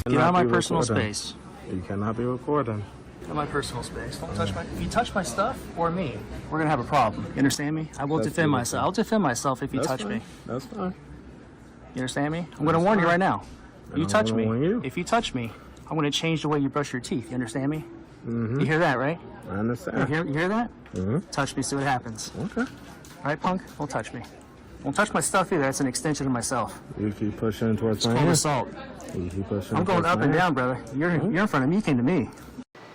Get out of my be personal recording. space. You cannot be recording. Get out of my personal space. Don't touch my. If you touch my stuff or me, we're gonna have a problem. You understand me? I will That's defend beautiful. myself. I'll defend myself if you That's touch fine. me. That's fine. You understand me? I'm gonna warn you right now. And You I'm touch gonna me. warn you. If you touch me, I'm gonna change the way you brush your teeth. You understand me? Mm-hmm. You hear that, right? I You understand. hear that? Mm-hmm. Touch me, see what happens. Okay. All right, punk? Don't touch me. Don't touch my stuff either. That's an extension of myself. You keep pushing towards It's my called hand. assault. You keep pushing I'm going towards up my and hand. down, brother. You're in front of me. You came to me.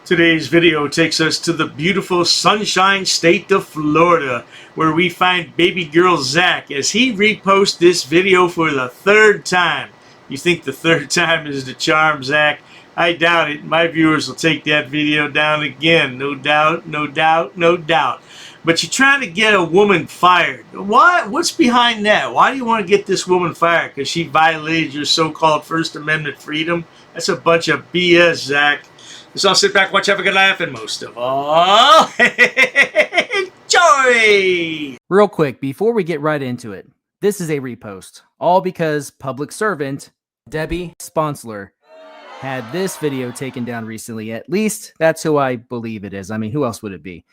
Today's video takes us to the beautiful Sunshine State of Florida, where we find baby girl Zach as he reposts this video for the third time. You think the third time is the charm, Zach? I doubt it. My viewers will take that video down again. No doubt, no doubt, no doubt. But you're trying to get a woman fired. What? What's behind that? Why do you want to get this woman fired? Because she violated your so-called First Amendment freedom? That's a bunch of BS, Zach. So I'll sit back, watch, have a good laugh, and most of all, enjoy! Real quick, before we get right into it, this is a repost. All because public servant Debbie Sponsler had this video taken down recently. At least that's who I believe it is. I mean, who else would it be?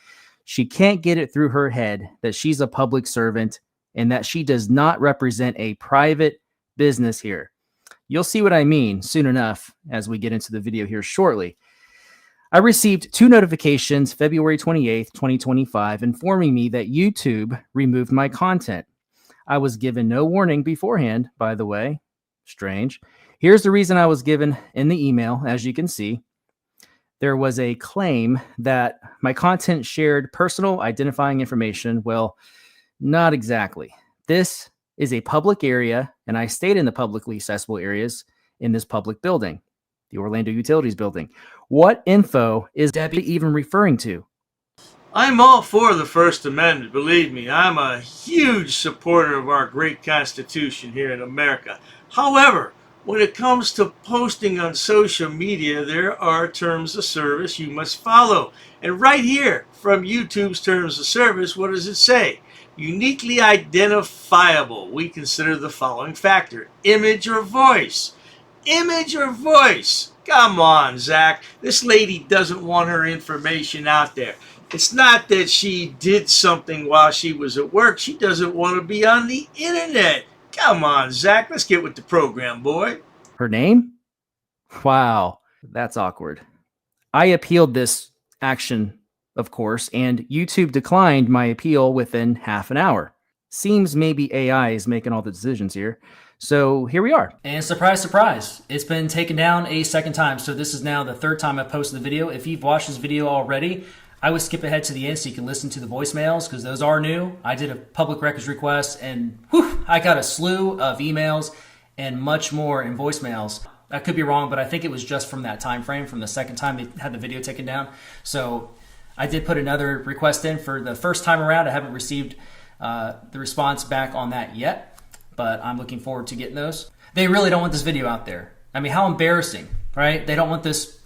She can't get it through her head that she's a public servant and that she does not represent a private business here. You'll see what I mean soon enough as we get into the video here shortly. I received 2 notifications February 28th, 2025, informing me that YouTube removed my content. I was given no warning beforehand, by the way. Strange. Here's the reason I was given in the email, as you can see. There was a claim that my content shared personal identifying information. Well, not exactly. This is a public area, and I stayed in the publicly accessible areas in this public building, the Orlando Utilities building. What info is Debbie even referring to? I'm all for the First Amendment, believe me. I'm a huge supporter of our great Constitution here in America. However, when it comes to posting on social media, there are terms of service you must follow. And right here, from YouTube's terms of service, what does it say? Uniquely identifiable. We consider the following factor: image or voice. Image or voice? Come on, Zach. This lady doesn't want her information out there. It's not that she did something while she was at work. She doesn't want to be on the internet. Come on, Zach. Let's get with the program, boy. Her name? Wow, that's awkward. I appealed this action, of course, and YouTube declined my appeal within half an hour. Seems maybe AI is making all the decisions here. So here we are. And surprise, surprise, it's been taken down a second time. So this is now the third time I posted the video. If you've watched this video already, I would skip ahead to the end so you can listen to the voicemails because those are new. I did a public records request and whew, I got a slew of emails and much more in voicemails. I could be wrong, but I think it was just from that time frame, from the second time they had the video taken down. So I did put another request in for the first time around. I haven't received the response back on that yet, but I'm looking forward to getting those. They really don't want this video out there. I mean, how embarrassing, right? They don't want this.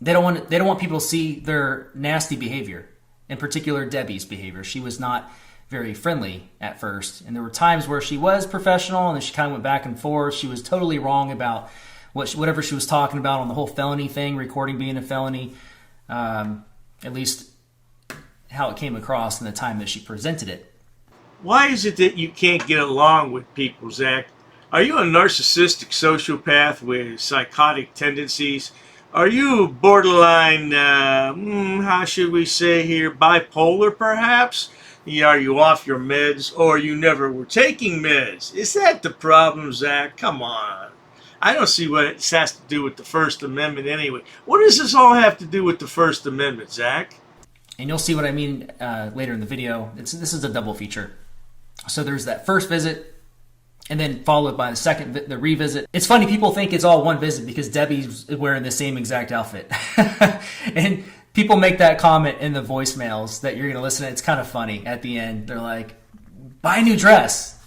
They don't want people to see their nasty behavior, in particular Debbie's behavior. She was not very friendly at first, and there were times where she was professional, and then she kind of went back and forth. She was totally wrong about whatever she was talking about on the whole felony thing, recording being a felony, at least how it came across in the time that she presented it. Why is it that you can't get along with people, Zach? Are you a narcissistic sociopath with psychotic tendencies? Are you borderline, how should we say here, bipolar perhaps? Are you off your meds, or you never were taking meds? Is that the problem, Zach? Come on. I don't see what it has to do with the First Amendment anyway. What does this all have to do with the First Amendment, Zach? And you'll see what I mean later in the video. This is a double feature. So there's that first visit, and then followed by the revisit. It's funny, people think it's all one visit because Debbie's wearing the same exact outfit. And people make that comment in the voicemails that you're going to listen to. It's kind of funny at the end. They're like, buy a new dress,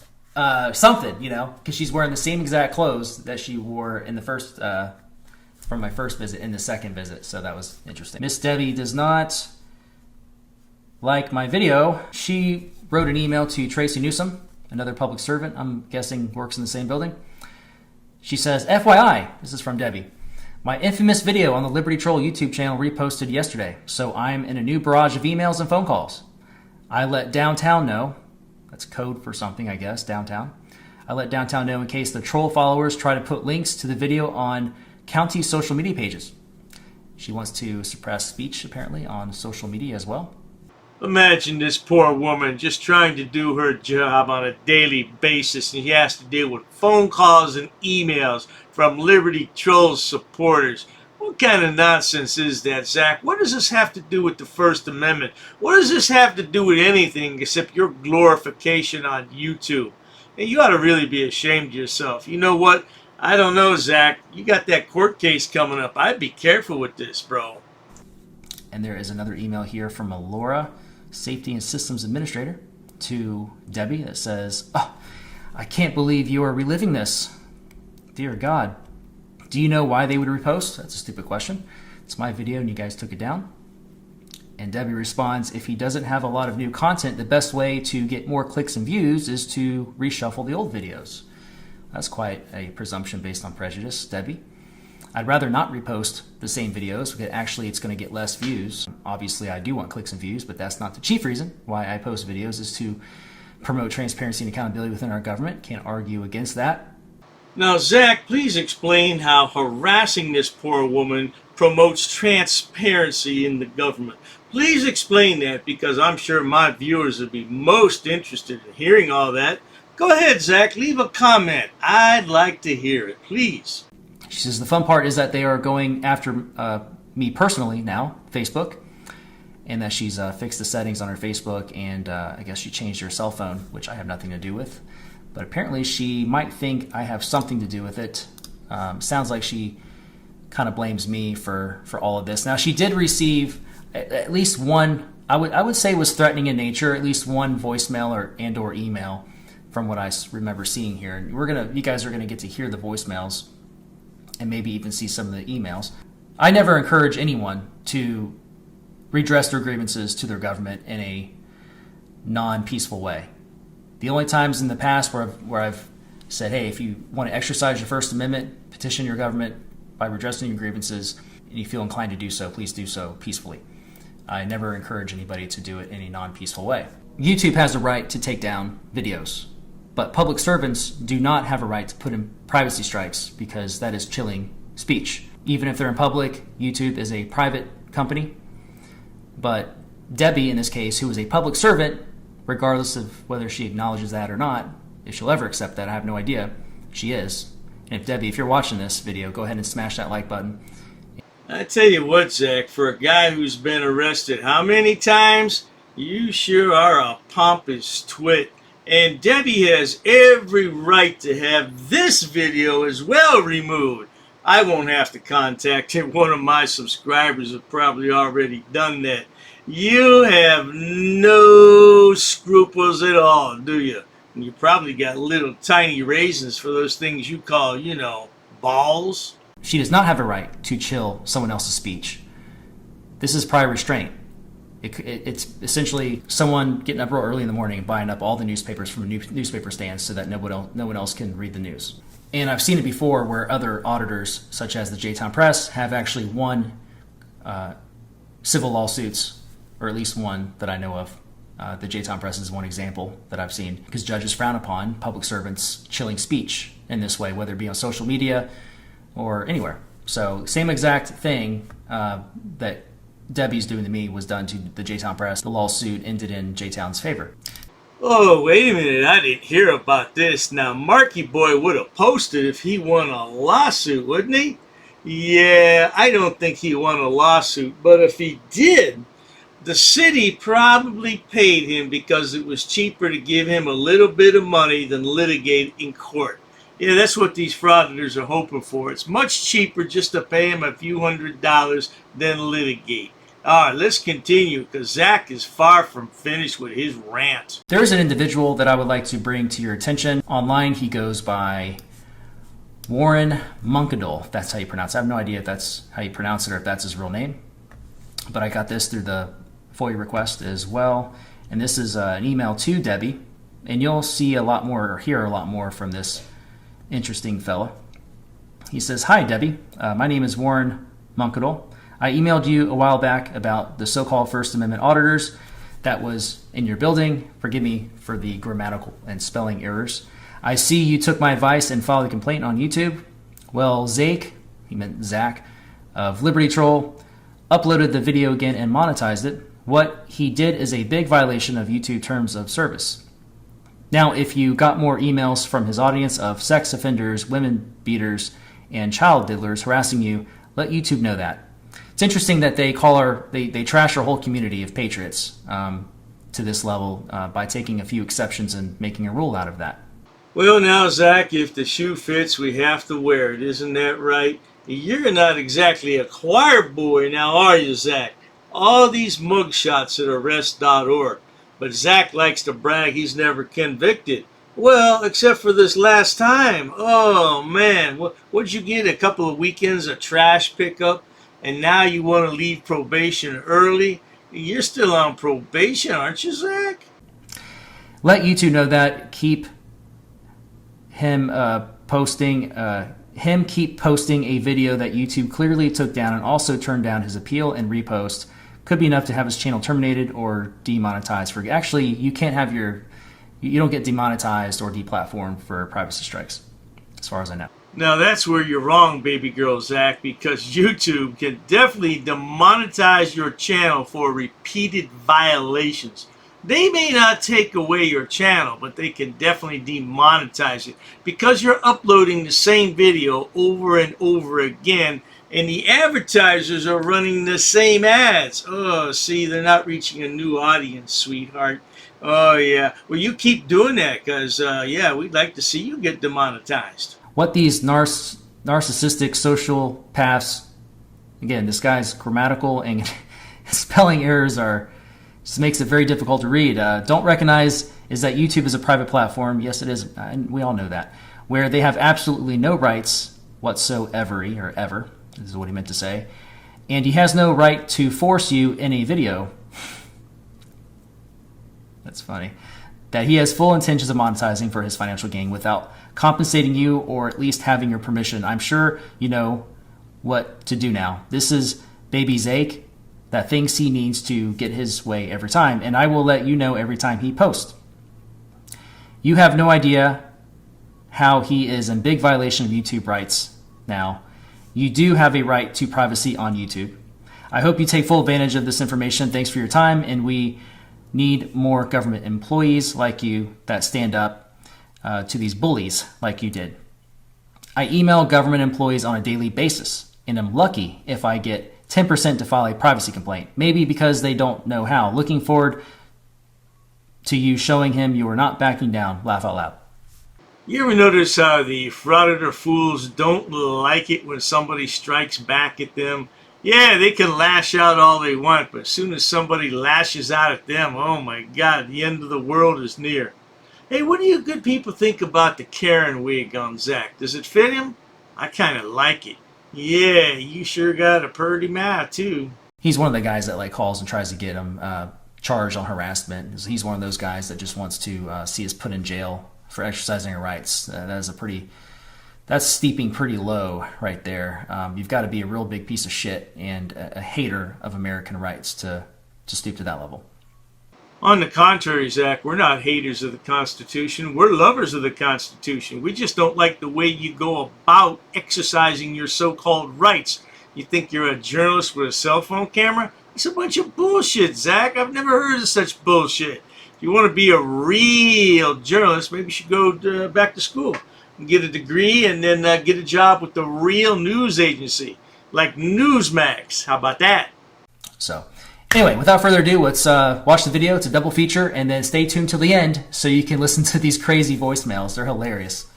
something, because she's wearing the same exact clothes that she wore in the first, from my first visit in the second visit. So that was interesting. Miss Debbie does not like my video. She wrote an email to Tracy Newsom, another public servant, I'm guessing works in the same building. She says, FYI, this is from Debbie, My infamous video on the Liberty Troll YouTube channel reposted yesterday, so I'm in a new barrage of emails and phone calls. I let downtown know, that's code for something I guess, downtown. I let downtown know in case the troll followers try to put links to the video on county social media pages. She wants to suppress speech apparently on social media as well. Imagine this poor woman just trying to do her job on a daily basis, and she has to deal with phone calls and emails from Liberty Trolls supporters. What kind of nonsense is that, Zach? What does this have to do with the First Amendment? What does this have to do with anything except your glorification on YouTube? And you ought to really be ashamed of yourself. You know what? I don't know, Zach. You got that court case coming up. I'd be careful with this, bro. And there is another email here from a Laura, Safety and Systems Administrator, to Debbie that says, "Oh, I can't believe you are reliving this. Dear God, do you know why they would repost?" That's a stupid question. It's my video and you guys took it down. And Debbie responds, "If he doesn't have a lot of new content, the best way to get more clicks and views is to reshuffle the old videos." That's quite a presumption based on prejudice, Debbie. I'd rather not repost the same videos because actually it's going to get less views. Obviously, I do want clicks and views, but that's not the chief reason why I post videos, is to promote transparency and accountability within our government. Can't argue against that. Now, Zach, please explain how harassing this poor woman promotes transparency in the government. Please explain that, because I'm sure my viewers would be most interested in hearing all that. Go ahead, Zach, leave a comment. I'd like to hear it, please. She says the fun part is that they are going after me personally now, Facebook, and that she's fixed the settings on her Facebook, and I guess she changed her cell phone, which I have nothing to do with. But apparently she might think I have something to do with it. Sounds like she kind of blames me for all of this. Now, she did receive at least one, I would say was threatening in nature, at least one voicemail or email from what I remember seeing here. And you guys are gonna get to hear the voicemails and maybe even see some of the emails. I never encourage anyone to redress their grievances to their government in a non-peaceful way. The only times in the past where I've said, hey, if you want to exercise your First Amendment, petition your government by redressing your grievances, and you feel inclined to do so, please do so peacefully. I never encourage anybody to do it in a non-peaceful way. YouTube has a right to take down videos, but public servants do not have a right to put in privacy strikes, because that is chilling speech. Even if they're in public, YouTube is a private company. But Debbie, in this case, who is a public servant, regardless of whether she acknowledges that or not, if she'll ever accept that, I have no idea, she is. And if Debbie, if you're watching this video, go ahead and smash that like button. I tell you what, Zach, for a guy who's been arrested how many times, you sure are a pompous twit. And Debbie has every right to have this video as well removed. I won't have to contact him. One of my subscribers have probably already done that. You have no scruples at all, do you? And you probably got little tiny raisins for those things you call, balls. She does not have a right to chill someone else's speech. This is prior restraint. It's essentially someone getting up real early in the morning and buying up all the newspapers from a newspaper stand so that no one else can read the news. And I've seen it before where other auditors, such as the J-Town Press, have actually won civil lawsuits, or at least one that I know of. The J-Town Press is one example that I've seen, because judges frown upon public servants chilling speech in this way, whether it be on social media or anywhere. So same exact thing that Debbie's doing to me was done to the J-Town Press. The lawsuit ended in J-Town's favor. Oh, wait a minute. I didn't hear about this. Now, Marky Boy would have posted if he won a lawsuit, wouldn't he? Yeah, I don't think he won a lawsuit. But if he did, the city probably paid him because it was cheaper to give him a little bit of money than litigate in court. Yeah, that's what these frauditors are hoping for. It's much cheaper just to pay him a few $100s than litigate. All right, let's continue, because Zach is far from finished with his rant. There is an individual that I would like to bring to your attention. Online, he goes by Warren Munkadal, if that's how you pronounce it. I have no idea if that's how you pronounce it or if that's his real name. But I got this through the FOIA request as well. And this is an email to Debbie. And you'll see a lot more, or hear a lot more from this interesting fella. He says, "Hi, Debbie. My name is Warren Munkadle. I emailed you a while back about the so-called First Amendment auditors that was in your building. Forgive me for the grammatical and spelling errors. I see you took my advice and filed a complaint on YouTube. Well, Zach, he meant Zach, of Liberty Troll, uploaded the video again and monetized it. What he did is a big violation of YouTube terms of service. Now, if you got more emails from his audience of sex offenders, women beaters, and child diddlers harassing you, let YouTube know that. It's interesting that they trash our whole community of patriots to this level by taking a few exceptions and making a rule out of that. Well, now, Zach, if the shoe fits, we have to wear it. Isn't that right? You're not exactly a choir boy now, are you, Zach? All these mugshots at arrest.org. But Zach likes to brag he's never convicted. Well, except for this last time. Oh, man. What'd you get? A couple of weekends of trash pickup? And now you want to leave probation early? You're still on probation, aren't you, Zach? Let YouTube know that. Keep him posting a video that YouTube clearly took down and also turned down his appeal and repost. Could be enough to have his channel terminated or demonetized. Actually, you can't have you don't get demonetized or deplatformed for privacy strikes, as far as I know. Now that's where you're wrong, baby girl Zach, because YouTube can definitely demonetize your channel for repeated violations. They may not take away your channel, but they can definitely demonetize it because you're uploading the same video over and over again, and the advertisers are running the same ads. Oh, see, they're not reaching a new audience, sweetheart. Oh, yeah. Well, you keep doing that because, yeah, we'd like to see you get demonetized. What these narcissistic sociopaths, again, this guy's grammatical and spelling errors just makes it very difficult to read. Don't recognize is that YouTube is a private platform. Yes, it is. And we all know that. Where they have absolutely no rights whatsoever, or ever, this is what he meant to say. And he has no right to force you in a video. That's funny. That he has full intentions of monetizing for his financial gain without compensating you or at least having your permission. I'm sure you know what to do now. This is baby Zake that thinks he needs to get his way every time, and I will let you know every time he posts. You have no idea how he is in big violation of YouTube rights now. You do have a right to privacy on YouTube. I hope you take full advantage of this information. Thanks for your time, and we need more government employees like you that stand up to these bullies like you did. I email government employees on a daily basis, and I'm lucky if I get 10% to file a privacy complaint, maybe because they don't know how. Looking forward to you showing him you are not backing down. Laugh out loud. You ever notice how the Frauditor fools don't like it when somebody strikes back at them? Yeah, they can lash out all they want, but as soon as somebody lashes out at them, oh my God, the end of the world is near. Hey, what do you good people think about the Karen wig on Zach? Does it fit him? I kind of like it. Yeah, you sure got a purty mouth, too. He's one of the guys that calls and tries to get him charged on harassment. He's one of those guys that just wants to see us put in jail for exercising our rights. That's steeping pretty low right there. You've got to be a real big piece of shit and a hater of American rights to stoop to that level. On the contrary, Zach, we're not haters of the Constitution. We're lovers of the Constitution. We just don't like the way you go about exercising your so-called rights. You think you're a journalist with a cell phone camera? It's a bunch of bullshit, Zach. I've never heard of such bullshit. If you want to be a real journalist, maybe you should go back to school and get a degree and then get a job with the real news agency, like Newsmax. How about that? So, anyway, without further ado, let's watch the video. It's a double feature, and then stay tuned till the end so you can listen to these crazy voicemails. They're hilarious.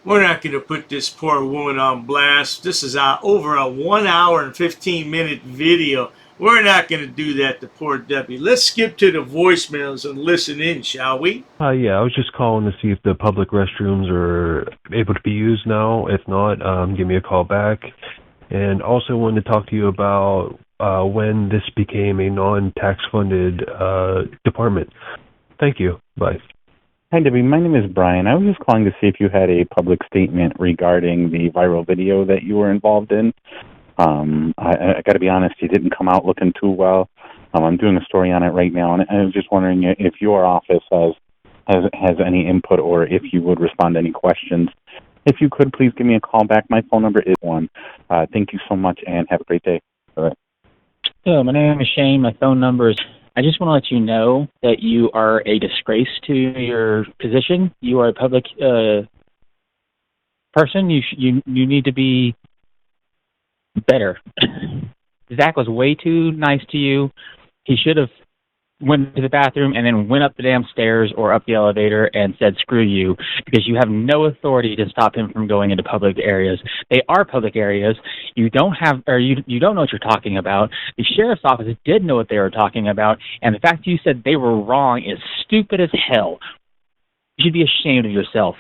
We're not going to put this poor woman on blast. This is over a 1 hour and 15-minute video. We're not going to do that to poor Debbie. Let's skip to the voicemails and listen in, shall we? Yeah, I was just calling to see if the public restrooms are able to be used now. If not, give me a call back. And also wanted to talk to you about when this became a non-tax funded department. Thank you. Bye. Hi, Debbie. My name is Brian. I was just calling to see if you had a public statement regarding the viral video that you were involved in. I got to be honest, you didn't come out looking too well. I'm doing a story on it right now, and I was just wondering if your office has any input or if you would respond to any questions. If you could, please give me a call back. My phone number is 1. Thank you so much, and have a great day. Bye. Hello, my name is Shane. My phone number is... I just want to let you know that you are a disgrace to your position. You are a public person. You need to be better. Zach was way too nice to you. He should have went to the bathroom and then went up the damn stairs or up the elevator and said, screw you, because you have no authority to stop him from going into public areas. They are public areas. You don't know what you're talking about. The sheriff's office did know what they were talking about, and the fact you said they were wrong is stupid as hell. You should be ashamed of yourself.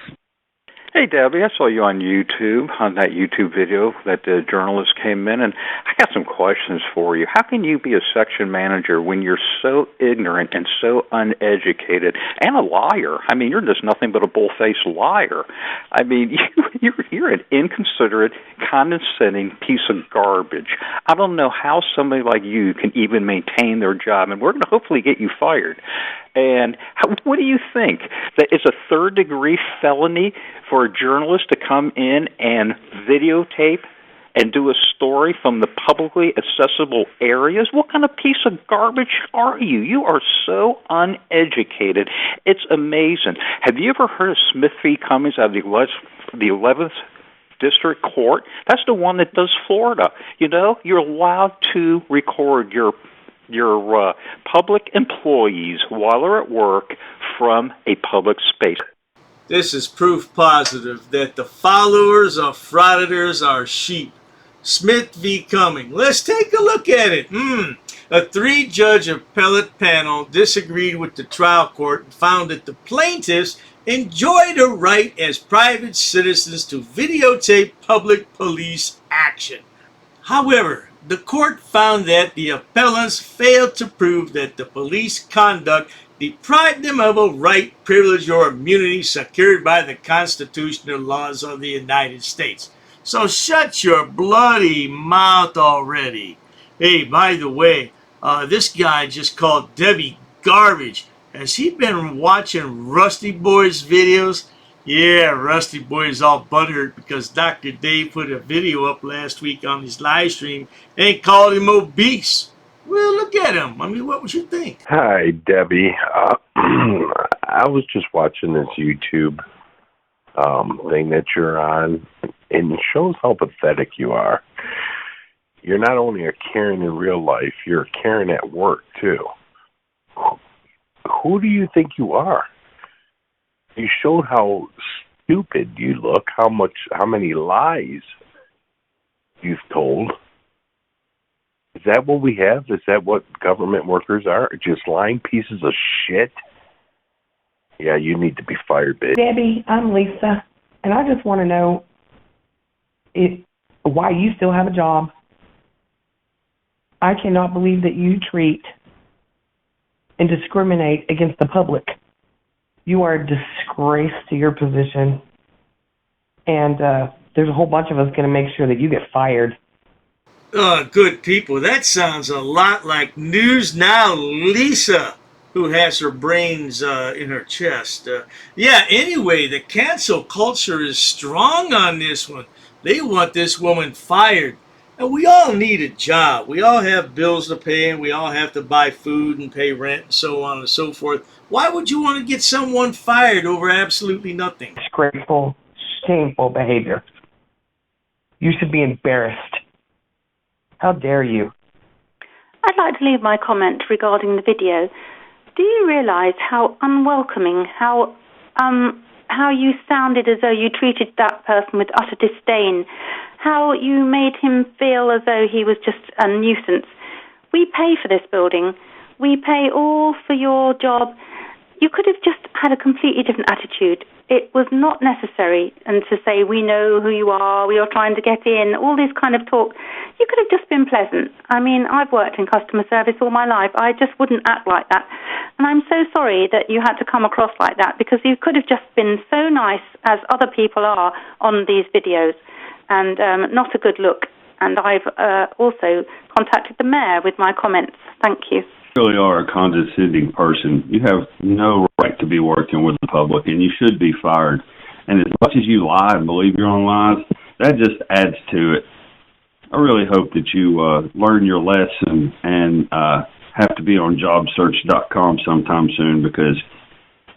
Hey, Debbie, I saw you on YouTube, on that YouTube video that the journalist came in, and I got some questions for you. How can you be a section manager when you're so ignorant and so uneducated and a liar? I mean, you're just nothing but a bull-faced liar. I mean, you're an inconsiderate, condescending piece of garbage. I don't know how somebody like you can even maintain their job, and we're going to hopefully get you fired. And what do you think? That it's a third-degree felony for a journalist to come in and videotape and do a story from the publicly accessible areas? What kind of piece of garbage are you? You are so uneducated. It's amazing. Have you ever heard of Smith v. Cummings out of the 11th District Court? That's the one that does Florida. You know, you're allowed to record your public employees while they're at work from a public space. This is proof positive that the followers of frauditors are sheep. Smith v. Cummings. Let's take a look at it. A 3-judge appellate panel disagreed with the trial court and found that the plaintiffs enjoyed a right as private citizens to videotape public police action. However, the court found that the appellants failed to prove that the police conduct deprived them of a right, privilege, or immunity secured by the constitutional laws of the United States. So shut your bloody mouth already. Hey, by the way, this guy just called Debbie garbage. Has he been watching Rusty Boy's videos? Yeah, Rusty Boy is all butthurt because Dr. Dave put a video up last week on his live stream and called him obese. Well, look at him. I mean, what would you think? Hi, Debbie. I was just watching this YouTube thing that you're on, and it shows how pathetic you are. You're not only a Karen in real life, you're a Karen at work, too. Who do you think you are? You showed how stupid you look, how many lies you've told. Is that what we have? Is that what government workers are? Just lying pieces of shit? Yeah, you need to be fired, bitch. Debbie, I'm Lisa, and I just want to know why you still have a job. I cannot believe that you treat and discriminate against the public. You are a disgrace to your position, and there's a whole bunch of us going to make sure that you get fired. Good people. That sounds a lot like News Now Lisa, who has her brains in her chest. Yeah, anyway, the cancel culture is strong on this one. They want this woman fired. And we all need a job. We all have bills to pay, and we all have to buy food and pay rent and so on and so forth. Why would you want to get someone fired over absolutely nothing? Disgraceful, shameful behavior. You should be embarrassed. How dare you? I'd like to leave my comment regarding the video. Do you realize how unwelcoming, how you sounded as though you treated that person with utter disdain, how you made him feel as though he was just a nuisance? We pay for this building. We pay all for your job. You could have just had a completely different attitude. It was not necessary, and to say, we know who you are, we are trying to get in, all this kind of talk. You could have just been pleasant. I mean, I've worked in customer service all my life. I just wouldn't act like that. And I'm so sorry that you had to come across like that, because you could have just been so nice, as other people are on these videos, and not a good look. And I've also contacted the mayor with my comments. Thank you. You really are a condescending person. You have no right to be working with the public, and you should be fired. And as much as you lie and believe your own lies, that just adds to it. I really hope that you learn your lesson and have to be on jobsearch.com sometime soon, because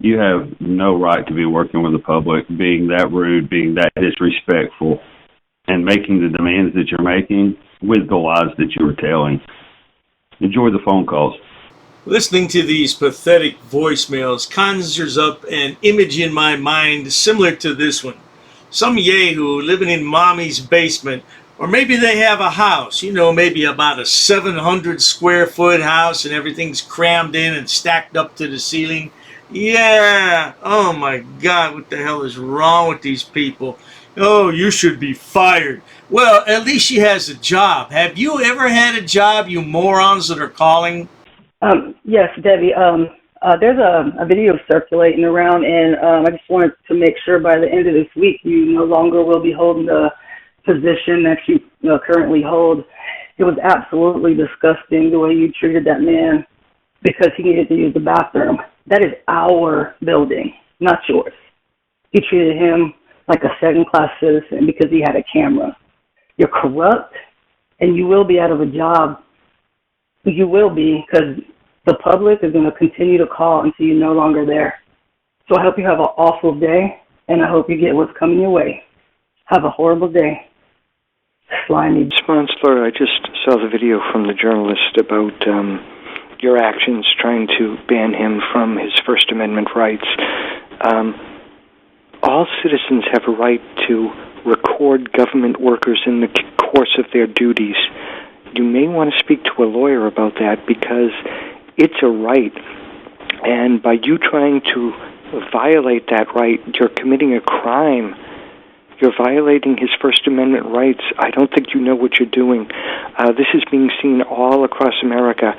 you have no right to be working with the public, being that rude, being that disrespectful, and making the demands that you're making with the lies that you were telling. Enjoy the phone calls. Listening to these pathetic voicemails conjures up an image in my mind similar to this one. Some yahoo living in mommy's basement, or maybe they have a house, maybe about a 700 square foot house, and everything's crammed in and stacked up to the ceiling. Yeah, oh my God, what the hell is wrong with these people? Oh, you should be fired. Well, at least she has a job. Have you ever had a job, you morons that are calling? Yes, Debbie. There's a video circulating around, and I just wanted to make sure by the end of this week you no longer will be holding the position that you currently hold. It was absolutely disgusting the way you treated that man because he needed to use the bathroom. That is our building, not yours. You treated him like a second-class citizen because he had a camera. You're corrupt, and you will be out of a job. You will be, because the public is going to continue to call until you're no longer there. So I hope you have an awful day, and I hope you get what's coming your way. Have a horrible day. Slimy. Sponsor, I just saw the video from the journalist about your actions trying to ban him from his First Amendment rights. All citizens have a right to record government workers in the course of their duties. You may want to speak to a lawyer about that, because it's a right. And by you trying to violate that right, you're committing a crime. You're violating his First Amendment rights. I don't think you know what you're doing. This is being seen all across America,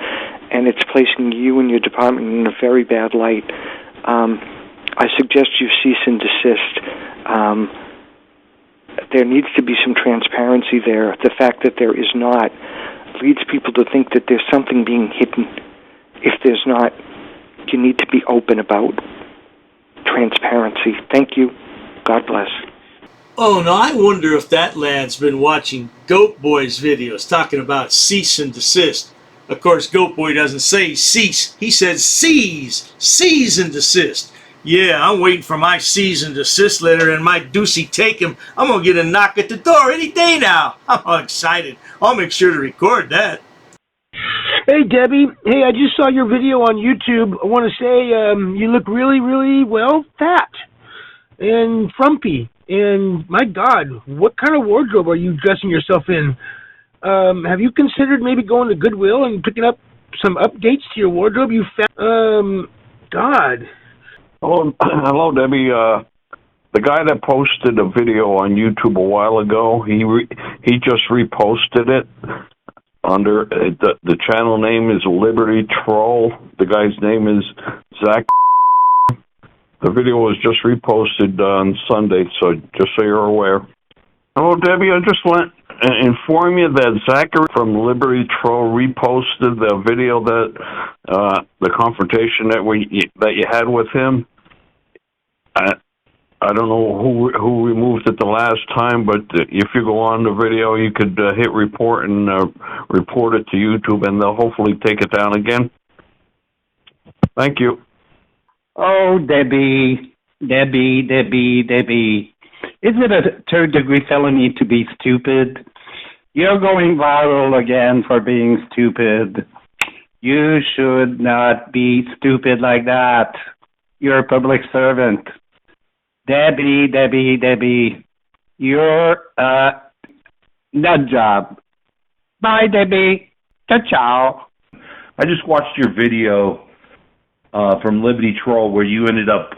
and it's placing you and your department in a very bad light. I suggest you cease and desist. There needs to be some transparency there. The fact that there is not leads people to think that there's something being hidden. If there's not, you need to be open about transparency. Thank you. God bless. Oh, no, I wonder if that lad's been watching Goat Boy's videos talking about cease and desist. Of course, Goat Boy doesn't say cease. He says seize and desist. Yeah, I'm waiting for my cease and desist letter and my doocy take him. I'm going to get a knock at the door any day now. I'm all excited. I'll make sure to record that. Hey, Debbie. Hey, I just saw your video on YouTube. I want to say you look really, really, fat and frumpy. And, my God, what kind of wardrobe are you dressing yourself in? Have you considered maybe going to Goodwill and picking up some updates to your wardrobe? You fat... God... Hello, Debbie. The guy that posted a video on YouTube a while ago, he just reposted it under the channel name is Liberty Troll. The guy's name is Zach. The video was just reposted on Sunday, so just so you're aware. Hello, Debbie. I just want to inform you that Zachary from Liberty Troll reposted the video that the confrontation that you had with him. I don't know who removed it the last time, but if you go on the video, you could hit report and report it to YouTube, and they'll hopefully take it down again. Thank you. Oh, Debbie. Is it a third-degree felony to be stupid? You're going viral again for being stupid. You should not be stupid like that. You're a public servant. Debbie, you're a nut job. Bye, Debbie. Ciao. I just watched your video from Liberty Troll where you ended up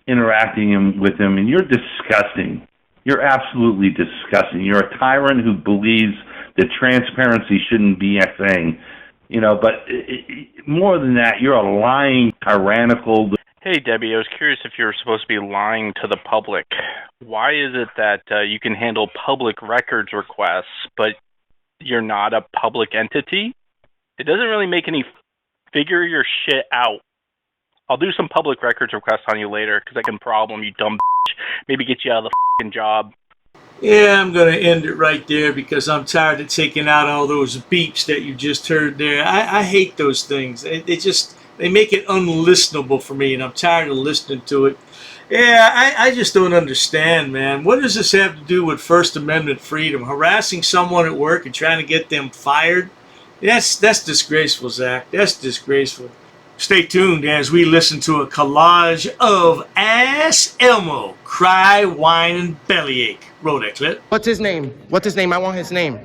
interacting with him, and you're disgusting. You're absolutely disgusting. You're a tyrant who believes the transparency shouldn't be a thing. You know, but more than that, you're a lying, tyrannical. Hey, Debbie, I was curious if you're supposed to be lying to the public. Why is it that you can handle public records requests, but you're not a public entity? It doesn't really make any. Figure your shit out. I'll do some public records requests on you later, because I can problem, you dumb bitch. Maybe get you out of the fucking job. Yeah, I'm going to end it right there because I'm tired of taking out all those beeps that you just heard there. I hate those things. They make it unlistenable for me, and I'm tired of listening to it. Yeah, I just don't understand, man. What does this have to do with First Amendment freedom? Harassing someone at work and trying to get them fired? That's disgraceful, Zach. That's disgraceful. Stay tuned as we listen to a collage of Ass Elmo, Cry, Whine, and Bellyache. Roll that clip. What's his name? What's his name? I want his name.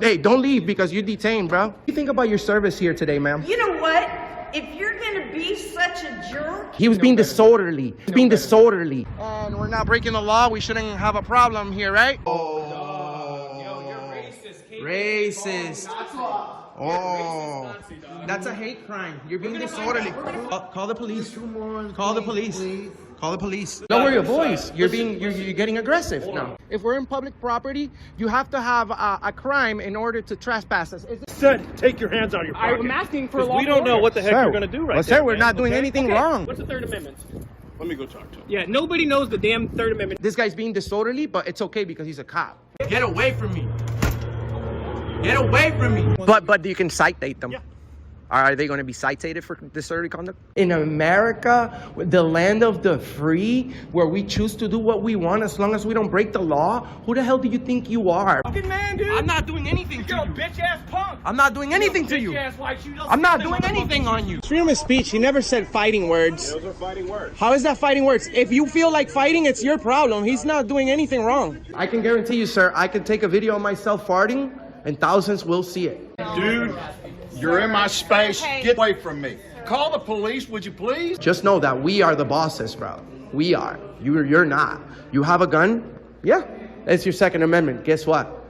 Hey, don't leave because you're detained, bro. What do you think about your service here today, ma'am? You know what? If you're gonna be such a jerk... He was being disorderly. He's being disorderly. And we're not breaking the law. We shouldn't have a problem here, right? Racist. Oh, that's a hate crime. You're being disorderly. Call the police. Call the police. Call the police. Lower your voice. You're getting aggressive now. If we're in public property, you have to have a crime in order to trespass us. Said, take your hands out of your pocket. I'm asking for a law. We don't know what the heck you're going to do right now. Sir, we're not doing anything wrong. What's the Third Amendment? Let me go talk to him. Yeah, nobody knows the damn Third Amendment. This guy's being disorderly, but it's okay because he's a cop. Get away from me. Get away from me. But you can citate them. Yeah. Are they going to be cited for disorderly conduct? In America, the land of the free, where we choose to do what we want as long as we don't break the law, who the hell do you think you are? Fucking man, dude. I'm not doing anything to you. You're a bitch-ass punk. I'm not doing anything to you. I'm not doing anything on you. Freedom of speech, he never said fighting words. Those are fighting words. How is that fighting words? If you feel like fighting, it's your problem. He's not doing anything wrong. I can guarantee you, sir, I can take a video of myself farting, and thousands will see it. Dude, you're in my space. Get away from me. Call the police, would you please? Just know that we are the bosses, bro. We are. You're not. You have a gun? Yeah. That's your Second Amendment. Guess what?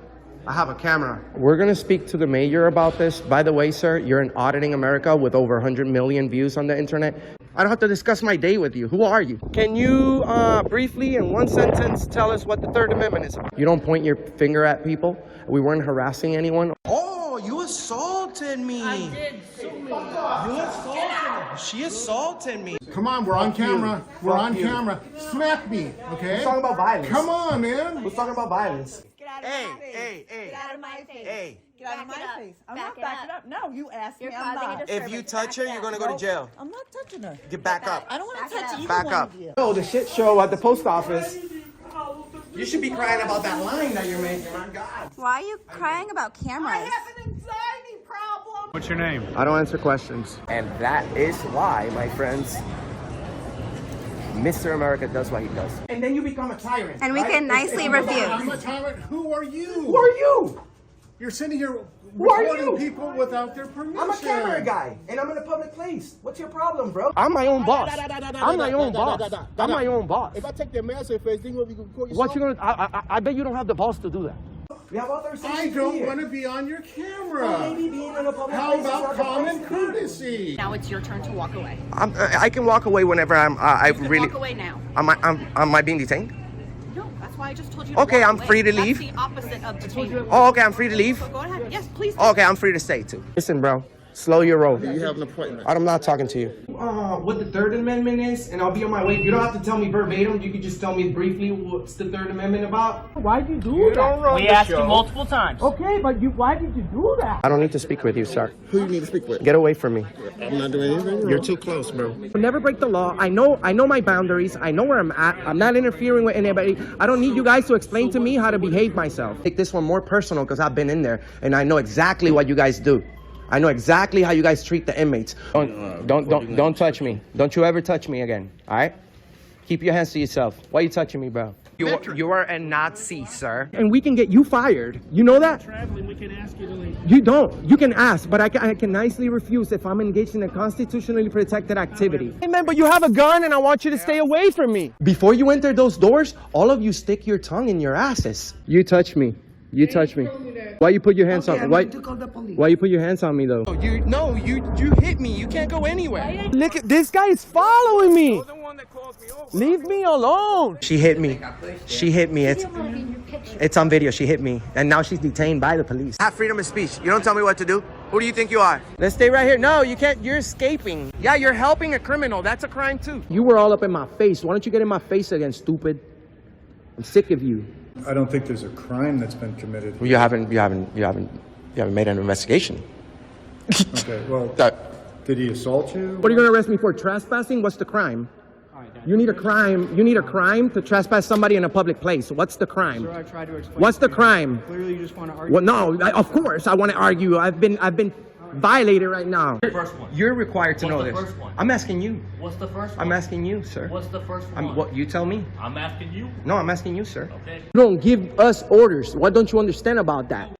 I have a camera. We're going to speak to the mayor about this. By the way, sir, you're in Auditing America with over 100 million views on the internet. I don't have to discuss my day with you. Who are you? Can you briefly, in one sentence, tell us what the Third Amendment is about? You don't point your finger at people. We weren't harassing anyone. Oh, you assaulted me. I did so many. You assaulted me. She assaulted me. Come on, we're on camera. We're on camera. Smack me, okay? Who's talking about violence? Come on, man. Who's talking about violence? Hey. Get out of my face. Hey. Get out of my face. I'm not backing up. No, you asked me. I'm not. If you touch her, you're going to go to jail. I'm not touching her. Get back up. I don't want to touch either Back one up. of you. Oh, the shit show at the post office. You should be crying about that line that you're making. My God. Why are you crying about cameras? I have an anxiety problem. What's your name? I don't answer questions. And that is why, my friends, Mr. America does what he does. And then you become a tyrant. And we can nicely refuse. I'm a tyrant. Who are you? Who are you? You're sitting here Who are recording you? people without their permission. I'm a camera guy, and I'm in a public place. What's your problem, bro? I'm my own boss. I'm my own boss. I'm my own boss. If I take their mask off, then we'll be recording. What you gonna? I bet you don't have the balls to do that. We have authorization. I don't want to be on your camera. Well, maybe being in a public How place is about not the common place. courtesy? Now it's your turn to walk away. I can walk away whenever I'm. You can walk away now. Am I being detained? No, that's why I just told you. Okay, walk I'm away. free to That's leave. the opposite of detainment. Oh, okay, I'm free to leave. So go ahead. Yes, please. Okay, I'm free to stay too. Listen, bro. Slow your roll. You have an appointment. I'm not talking to you. What the Third Amendment is, and I'll be on my way. You don't have to tell me verbatim. You can just tell me briefly what's the Third Amendment about. Why'd you do that? We asked you multiple times. Okay, but why did you do that? I don't need to speak with you, sir. Who you need to speak with? Get away from me. I'm not doing anything wrong. You're too close, bro. Never break the law. I know my boundaries. I know where I'm at. I'm not interfering with anybody. I don't need you guys to explain to me how to behave myself. Take this one more personal because I've been in there and I know exactly what you guys do. I know exactly how you guys treat the inmates. Don't touch me. Don't you ever touch me again. All right? Keep your hands to yourself. Why are you touching me, bro? You are a Nazi, sir. And we can get you fired. You know that? Traveling, we can ask you to leave. You don't. You can ask, but I can nicely refuse if I'm engaged in a constitutionally protected activity. Hey, man, but you have a gun and I want you to stay away from me. Before you enter those doors, all of you stick your tongue in your asses. You touch me. You touch me. Why you put your hands Okay, on? I'm Why? going to call the police. Why you put your hands on me though? You hit me. You can't go anywhere. Look at this guy is following me. Leave me alone. She hit me. She hit me. It's on video. She hit me, and now she's detained by the police. I have freedom of speech. You don't tell me what to do. Who do you think you are? Let's stay right here. No, you can't. You're escaping. Yeah, you're helping a criminal. That's a crime too. You were all up in my face. Why don't you get in my face again, stupid? I'm sick of you. I don't think there's a crime that's been committed. Well, you haven't made an investigation. Okay, well, did he assault you? What are you going to arrest me for? Trespassing? What's the crime? You need a crime. You need a crime to trespass somebody in a public place. What's the crime? Sir, I tried to explain. What's the crime? Clearly, you just want to argue. Well, no, of course I want to argue. I've been violated right now. First one. You're required to know What's the this. first one? I'm asking you. What's the first one? I'm asking you, sir. What's the first one? What you tell me. I'm asking you. No, I'm asking you, sir. Okay. You don't give us orders. What don't you understand about that?